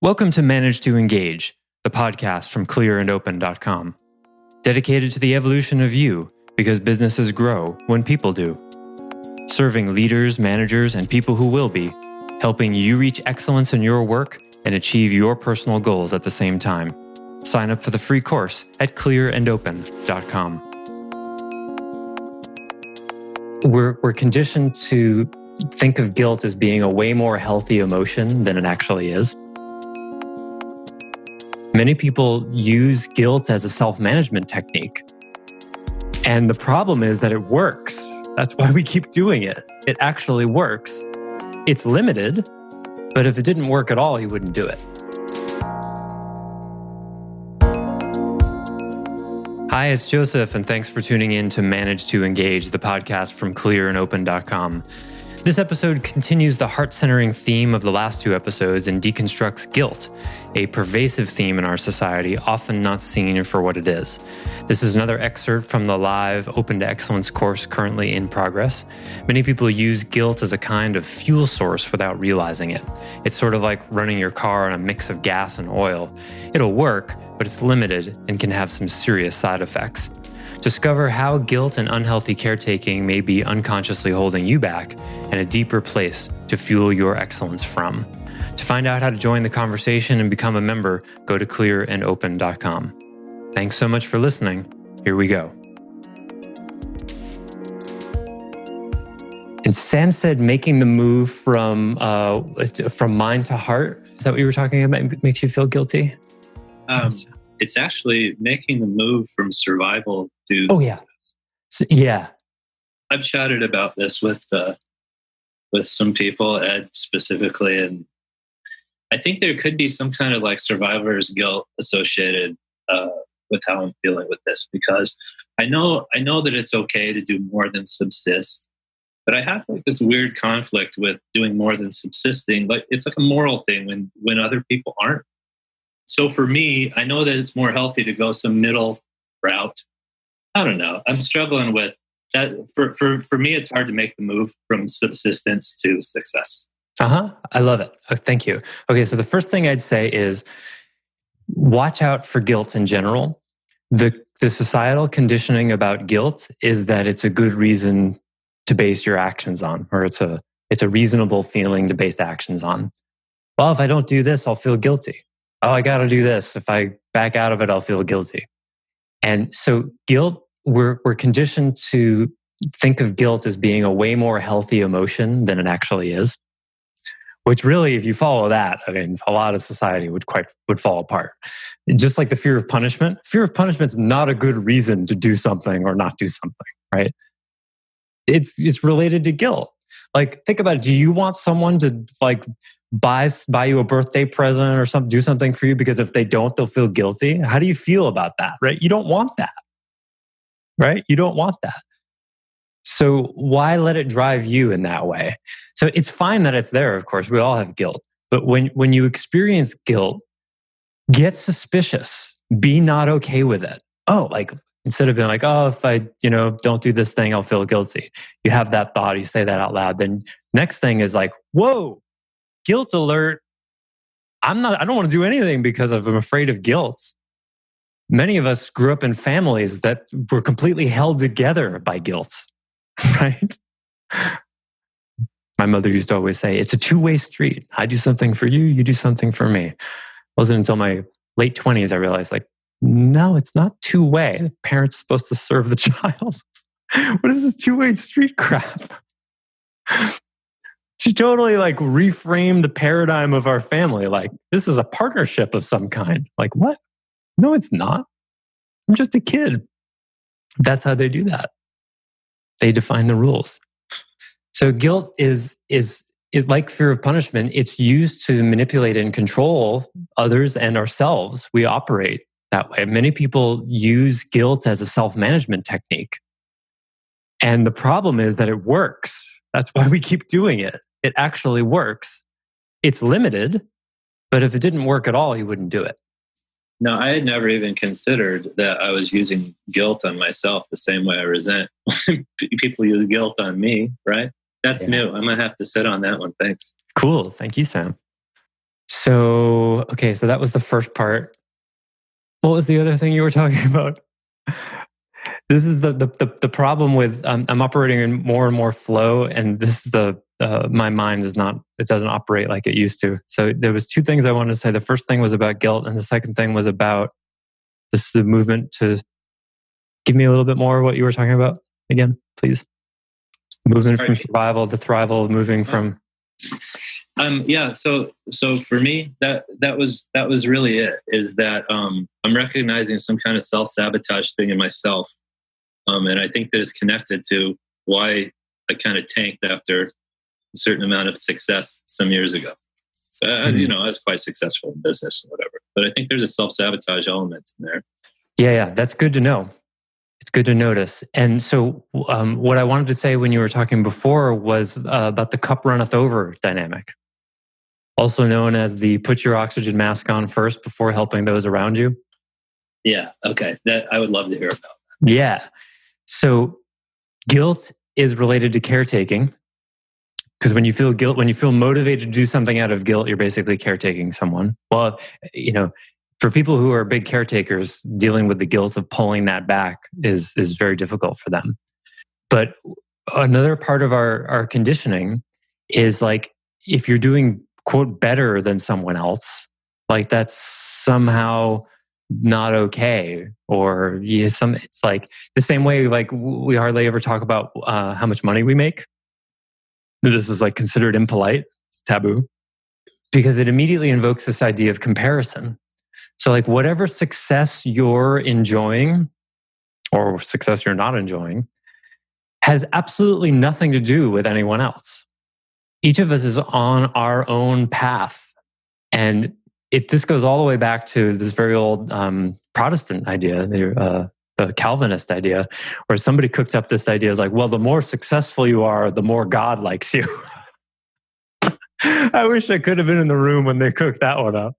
Welcome to Manage to Engage, the podcast from clearandopen.com, dedicated to the evolution of you because businesses grow when people do. Serving leaders, managers, and people who will be, helping you reach excellence in your work and achieve your personal goals at the same time. Sign up for the free course at clearandopen.com. We're conditioned to think of guilt as being a way more healthy emotion than it actually is. Many people use guilt as a self-management technique. And the problem is that it works. That's why we keep doing it. It actually works. It's limited, but if it didn't work at all, you wouldn't do it. Hi, it's Joseph, and thanks for tuning in to Manage to Engage, the podcast from clearandopen.com. This episode continues the heart-centering theme of the last two episodes and deconstructs guilt, a pervasive theme in our society, often not seen for what it is. This is another excerpt from the live Open to Excellence course currently in progress. Many people use guilt as a kind of fuel source without realizing it. It's sort of like running your car on a mix of gas and oil. It'll work, but it's limited and can have some serious side effects. Discover how guilt and unhealthy caretaking may be unconsciously holding you back and a deeper place to fuel your excellence from. To find out how to join the conversation and become a member, go to clearandopen.com. Thanks so much for listening. Here we go. And Sam said making the move from mind to heart. Is that what you were talking about? It makes you feel guilty? It's actually making the move from survival to... Oh, yeah. Yeah. I've chatted about this with some people, Ed specifically, and I think there could be some kind of like survivor's guilt associated with how I'm feeling with this, because I know that it's okay to do more than subsist, but I have like this weird conflict with doing more than subsisting. Like it's like a moral thing when other people aren't. So for me, I know that it's more healthy to go some middle route. I don't know. I'm struggling with that. For me, it's hard to make the move from subsistence to success. I love it. Oh, thank you. Okay, so the first thing I'd say is watch out for guilt in general. The societal conditioning about guilt is that it's a good reason to base your actions on, or it's a reasonable feeling to base actions on. Well, if I don't do this, I'll feel guilty. Oh, I got to do this. If I back out of it, I'll feel guilty. And so guilt, we're conditioned to think of guilt as being a way more healthy emotion than it actually is, which really, if you follow that, I mean, a lot of society would fall apart. Just like the fear of punishment is not a good reason to do something or not do something, right? It's related to guilt. Like, think about it. Do you want someone to like buy you a birthday present or do something for you because if they don't, they'll feel guilty? How do you feel about that, right? You don't want that, right? You don't want that. So why let it drive you in that way? So it's fine that it's there, of course. We all have guilt. But when you experience guilt, get suspicious. Be not okay with it. Oh, like instead of being like, oh, if I don't do this thing, I'll feel guilty. You have that thought, you say that out loud. Then next thing is like, whoa, guilt alert. I don't want to do anything because I'm afraid of guilt. Many of us grew up in families that were completely held together by guilt, right? My mother used to always say, it's a two-way street. I do something for you, you do something for me. It wasn't until my late 20s I realized, like, no, it's not two-way. The parent's supposed to serve the child. What is this two-way street crap? She totally like reframed the paradigm of our family. Like, this is a partnership of some kind. Like, what? No, it's not. I'm just a kid. That's how they do that. They define the rules. So guilt is like fear of punishment. It's used to manipulate and control others and ourselves. We operate that way. Many people use guilt as a self-management technique. And the problem is that it works. That's why we keep doing it. It actually works. It's limited, but if it didn't work at all, you wouldn't do it. No, I had never even considered that I was using guilt on myself the same way I resent people use guilt on me, right? That's new. I'm going to have to sit on that one. Thanks. Cool. Thank you, Sam. So that was the first part. What was the other thing you were talking about? This is the problem with I'm operating in more and more flow, and this is my mind is not, it doesn't operate like it used to. So there was two things I wanted to say. The first thing was about guilt, and the second thing was about the movement to give me a little bit more of what you were talking about again, please. Movement from survival to thrival, moving from. Yeah. So for me, that was really it. Is that I'm recognizing some kind of self-sabotage thing in myself, and I think that is connected to why I kind of tanked after a certain amount of success some years ago. You know, I was quite successful in business and whatever, but I think there's a self-sabotage element in there. Yeah, that's good to know. It's good to notice. And so, what I wanted to say when you were talking before was about the cup runneth over dynamic, also known as the put your oxygen mask on first before helping those around you. Yeah. Okay. That I would love to hear about. Yeah. So, guilt is related to caretaking, because when you feel guilt, when you feel motivated to do something out of guilt, you're basically caretaking someone. Well, you know, for people who are big caretakers, dealing with the guilt of pulling that back is very difficult for them. But another part of our conditioning is like, if you're doing quote better than someone else, like that's somehow not okay. Or it's like the same way, like we hardly ever talk about how much money we make. This is like considered impolite, it's taboo, because it immediately invokes this idea of comparison. So like whatever success you're enjoying or success you're not enjoying has absolutely nothing to do with anyone else. Each of us is on our own path. And if this goes all the way back to this very old Protestant idea, the Calvinist idea, where somebody cooked up this idea is like, well, the more successful you are, the more God likes you. I wish I could have been in the room when they cooked that one up.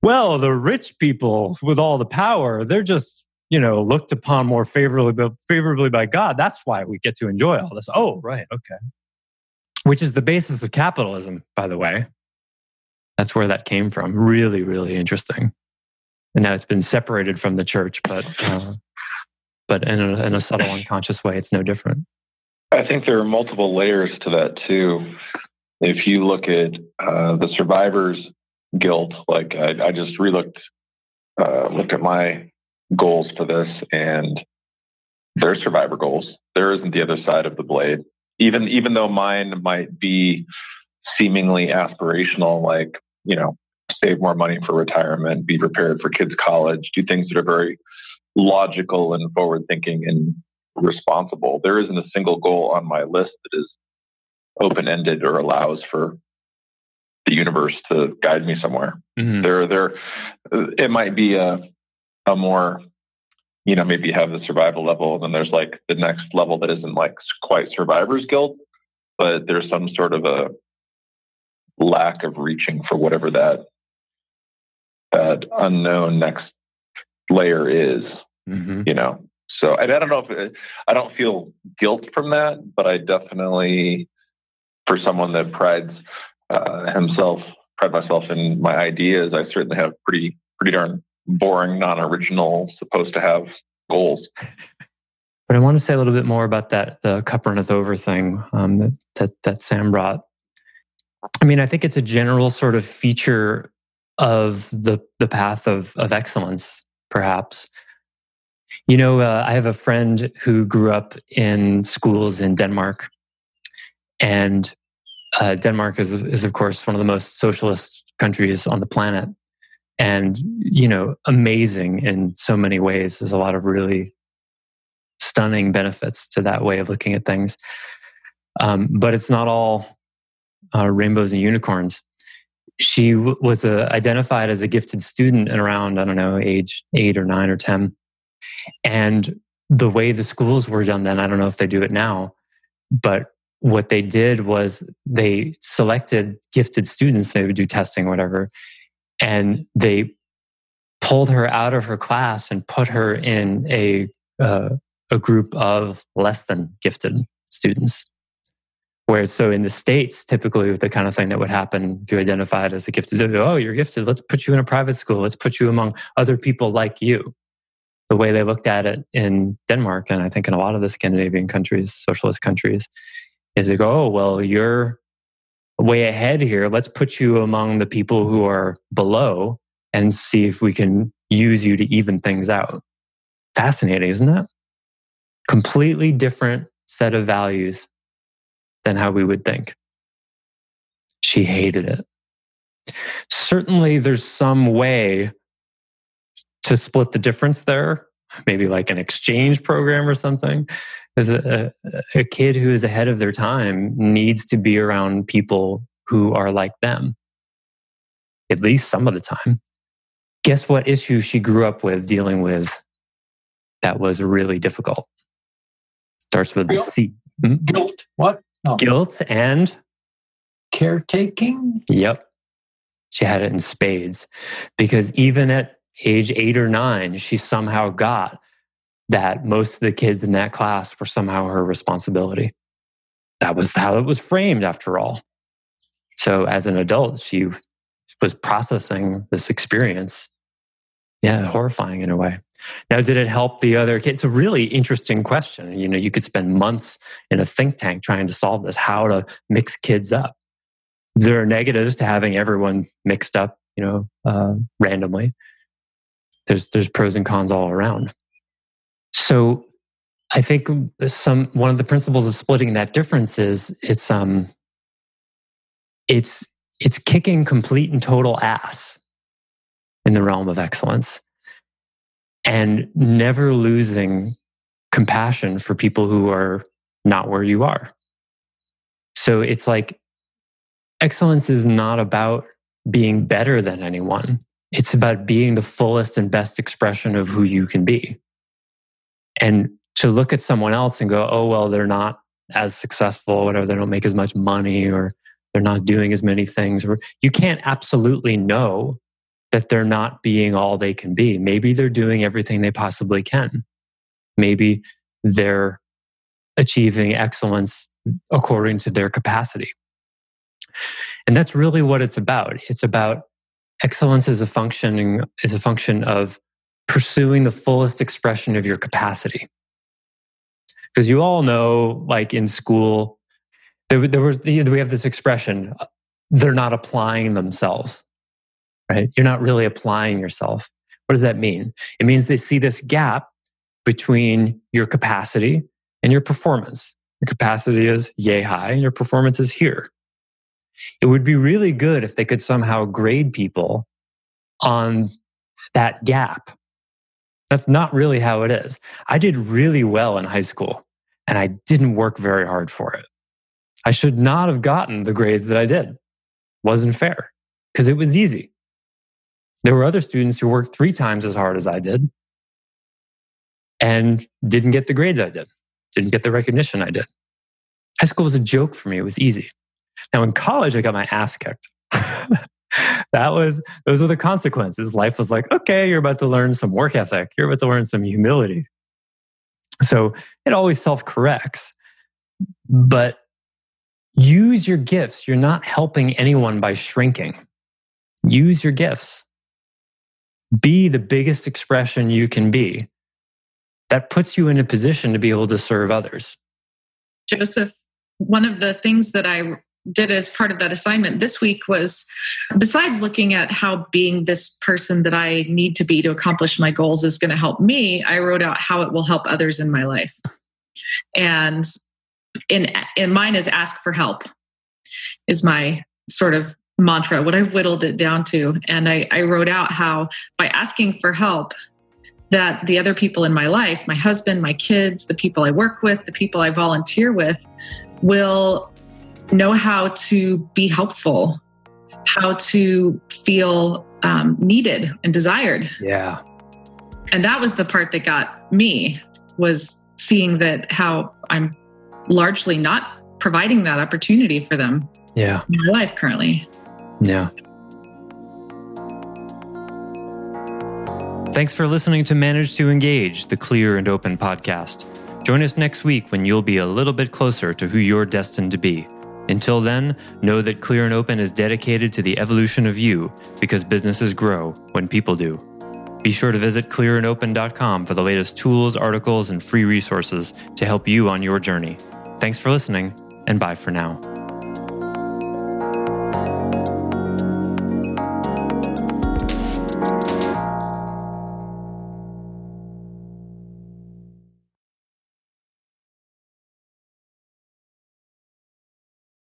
Well, the rich people with all the power, they're just, looked upon more favorably by God. That's why we get to enjoy all this. Oh, right. Okay. Which is the basis of capitalism, by the way. That's where that came from. Really, really interesting. And now it's been separated from the church, but in a subtle, unconscious way, it's no different. I think there are multiple layers to that too. If you look at the survivor's guilt, like I just looked at my goals for this, and their survivor goals. There isn't the other side of the blade. Even though mine might be seemingly aspirational, like, save more money for retirement, be prepared for kids' college, do things that are very logical and forward thinking and responsible. There isn't a single goal on my list that is open ended or allows for the universe to guide me somewhere. Mm-hmm. It might be a more, maybe you have the survival level, and then there's like the next level that isn't like quite survivor's guilt, but there's some sort of a lack of reaching for whatever that unknown next layer is. Mm-hmm. So I don't know if I don't feel guilt from that, but I definitely, for someone that pride myself in my ideas, I certainly have pretty darn boring, non-original, supposed to have goals. But I want to say a little bit more about the cup runneth over thing that Sam brought. I mean, I think it's a general sort of feature of the path of excellence, perhaps. I have a friend who grew up in schools in Denmark, and Denmark is of course one of the most socialist countries on the planet, and amazing in so many ways. There's a lot of really stunning benefits to that way of looking at things, but it's not all rainbows and unicorns. She was identified as a gifted student at around, I don't know, age 8 or 9 or 10. And the way the schools were done then, I don't know if they do it now, but what they did was they selected gifted students. They would do testing or whatever, and they pulled her out of her class and put her in a group of less than gifted students, Whereas, so in the States, typically the kind of thing that would happen if you identified as a gifted, oh, you're gifted, let's put you in a private school, let's put you among other people like you. The way they looked at it in Denmark, and I think in a lot of the Scandinavian countries, socialist countries, is they go, oh, well, you're way ahead here. Let's put you among the people who are below and see if we can use you to even things out. Fascinating, isn't that? Completely different set of values than how we would think. She hated it. Certainly, there's some way to split the difference there, maybe like an exchange program or something. Because a kid who is ahead of their time needs to be around people who are like them, at least some of the time. Guess what issue she grew up with dealing with that was really difficult? Starts with a C. Guilt. What? No. Guilt and Caretaking? Yep. She had it in spades. Because even at age 8 or 9, she somehow got that most of the kids in that class were somehow her responsibility. That was how it was framed, after all. So as an adult, she was processing this experience. Yeah, horrifying in a way. Now, did it help the other kids? It's a really interesting question. You know, you could spend months in a think tank trying to solve this, how to mix kids up. There are negatives to having everyone mixed up, randomly. There's pros and cons all around. So I think one of the principles of splitting that difference is it's kicking complete and total ass in the realm of excellence and never losing compassion for people who are not where you are. So it's like excellence is not about being better than anyone. It's about being the fullest and best expression of who you can be. And to look at someone else and go, oh, well, they're not as successful, or whatever, they don't make as much money, or they're not doing as many things. Or you can't absolutely know that they're not being all they can be. Maybe they're doing everything they possibly can. Maybe they're achieving excellence according to their capacity. And that's really what it's about. It's about excellence as a function of pursuing the fullest expression of your capacity. Because you all know, like in school, we have this expression, they're not applying themselves, right? You're not really applying yourself. What does that mean? It means they see this gap between your capacity and your performance. Your capacity is yay high and your performance is here. It would be really good if they could somehow grade people on that gap. That's not really how it is. I did really well in high school and I didn't work very hard for it. I should not have gotten the grades that I did. Wasn't fair because it was easy. There were other students who worked 3 times as hard as I did and didn't get the grades I did, didn't get the recognition I did. High school was a joke for me. It was easy. Now in college, I got my ass kicked. Those were the consequences. Life was like, okay, you're about to learn some work ethic. You're about to learn some humility. So it always self-corrects. But use your gifts. You're not helping anyone by shrinking. Use your gifts. Be the biggest expression you can be. That puts you in a position to be able to serve others. Joseph, one of the things that I did as part of that assignment this week was, besides looking at how being this person that I need to be to accomplish my goals is going to help me, I wrote out how it will help others in my life. And in mine is ask for help, is my sort of mantra, what I've whittled it down to. And I wrote out how by asking for help, that the other people in my life, my husband, my kids, the people I work with, the people I volunteer with, will know how to be helpful, how to feel needed and desired. Yeah. And that was the part that got me, was seeing that how I'm largely not providing that opportunity for them in my life currently. Yeah. Thanks for listening to Manage to Engage, the Clear and Open podcast. Join us next week when you'll be a little bit closer to who you're destined to be. Until then, know that Clear and Open is dedicated to the evolution of you because businesses grow when people do. Be sure to visit clearandopen.com for the latest tools, articles, and free resources to help you on your journey. Thanks for listening, and bye for now.